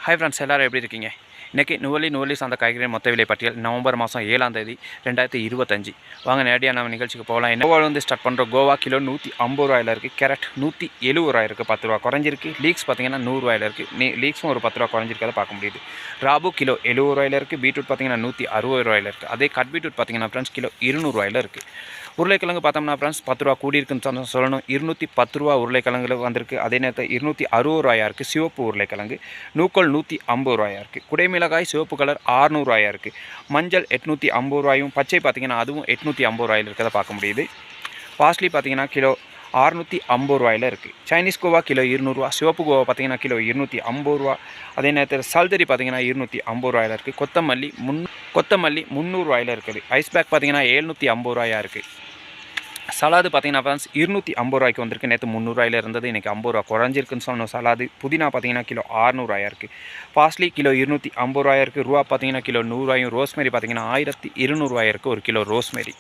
Hi friends, எல்லோரும் எப்படி இருக்கீங்க? இன்றைக்கி நுவலி சார்ந்த காய்கறி மொத்த விலை பட்டியல் நவம்பர் மாதம் 7ஆம் தேதி 2025. வாங்க நேரடியாக நம்ம நிகழ்ச்சிக்கு போகலாம். கோவாவில் வந்து ஸ்டார்ட் பண்ணுறோம். கோவா கிலோ 150 ரூபாயில் இருக்குது. கேரட் 170 ரூபாய் இருக்குது, 10 ரூபா குறைஞ்சிருக்கு. லீக்ஸ் பார்த்தீங்கன்னா 100 ரூபாயில் இருக்குது. லீக்ஸும் ஒரு 10 ரூபா குறைஞ்சிருக்கதை பார்க்க முடியுது. ராபு கிலோ 70 ரூபாயில் இருக்குது. பீட்ரூட் பார்த்தீங்கன்னா 160 ரூபாயில் இருக்குது. அதே கட் பீட்ரூட் பார்த்தீங்கன்னா ஃப்ரெண்ட்ஸ் கிலோ 200 ரூபாயில் இருக்குது. உருளைக்கிழங்கு பார்த்தோம்னா ஃப்ரெண்ட்ஸ் 10 ரூபா கூடி இருக்குன்னு சொல்லணும். 210 ரூபா உருளைக்கிழங்கு வந்திருக்கு. அதே நேரத்தில் 260 ரூபாயாக இருக்குது சிவப்பு உருளைக்கிழங்கு. நூக்கோல் 150 ரூபாயாக இருக்குது. குடைமிளகாய் சிவப்பு கலர் 600 ரூபாயாக இருக்குது. மஞ்சள் 850 ரூபாயும், பச்சை பார்த்தீங்கன்னா அதுவும் 850 ரூபாயில் இருக்கிறத பார்க்க முடியுது. பாஸ்லி பார்த்தீங்கன்னா கிலோ 650 ரூபாயில் இருக்குது. சைனீஸ் கோவா கிலோ 200 ரூபா. சிவப்பு கோவா பார்த்தீங்கன்னா கிலோ 250 ரூபா. அதே நேரத்தில் சல்தரி பார்த்தீங்கன்னா 250 ரூபாயில் இருக்குது. கொத்தமல்லி 300 ரூபாயில் இருக்குது. ஐஸ் பேக் பார்த்தீங்கன்னா 750 ரூபாயாக இருக்குது. சலாது பார்த்தீங்கன்னா ஃப்ரெண்ட்ஸ் 250 ரூபாய்க்கு வந்திருக்கு. நேற்று 300 ரூபாயில் இருந்தது, இன்றைக்கி 50 ரூபா குறைஞ்சிருக்குன்னு சொன்னோம். சலாது புதினா பார்த்தீங்கன்னா கிலோ 600 ரூபாயாக இருக்குது. பாஸ்லி கிலோ 250 ரூபாயாக இருக்குது. ரூபா பார்த்தீங்கன்னா கிலோ 100 ரூபாயும். ரோஸ்மேரி பார்த்தீங்கன்னா 1200 ரூபாய் இருக்குது ஒரு கிலோ ரோஸ்மேரி.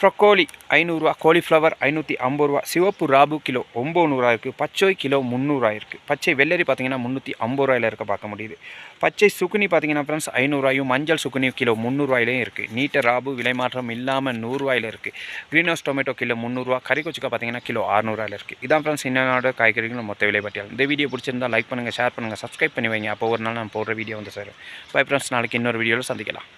ப்ரொக்கோலி 500 ரூபா. காலிஃப்ளவர் 550 ரூபா. சிவப்பு ராபு கிலோ 900 ரூபா இருக்குது. பச்சை கிலோ 300 ரூபாய் இருக்குது. பச்சை வெள்ளரி பார்த்தீங்கன்னா 350 ரூபாயில் இருக்க பார்க்க முடியுது. பச்சை சுக்குனி பார்த்தீங்கன்னா ஃப்ரெண்ட்ஸ் 500 ரூபாயும். மஞ்சள் சுக்குனி கிலோ 300 ரூபாயிலையும் இருக்குது. நீட்ட ராபு விலை மாற்றம் இல்லாமல் 100 ரூபாயில் இருக்குது. க்ரீன் ஹவுஸ் டொமேட்டோ கிலோ 300 ரூபா. கறிக்கொச்சிக்காய் பார்த்தீங்கன்னா கிலோ 600 ரூபாயில் இருக்குது. இதான் ஃப்ரெண்ட்ஸ் இன்னொரு காய்கறிகள் மொத்த விலை பட்டியல். இந்த வீடியோ பிடிச்சிருந்தால் லைக் பண்ணுங்கள், ஷேர் பண்ணுங்கள், சப்ஸ்கிரைப் பண்ணி வைங்க. அப்போ ஒரு நாள் நான் போடுற வீடியோ வந்து சார். பை ஃப்ரெண்ட்ஸ், நாளைக்கு இன்னொரு வீடியோவில் சந்திக்கலாம்.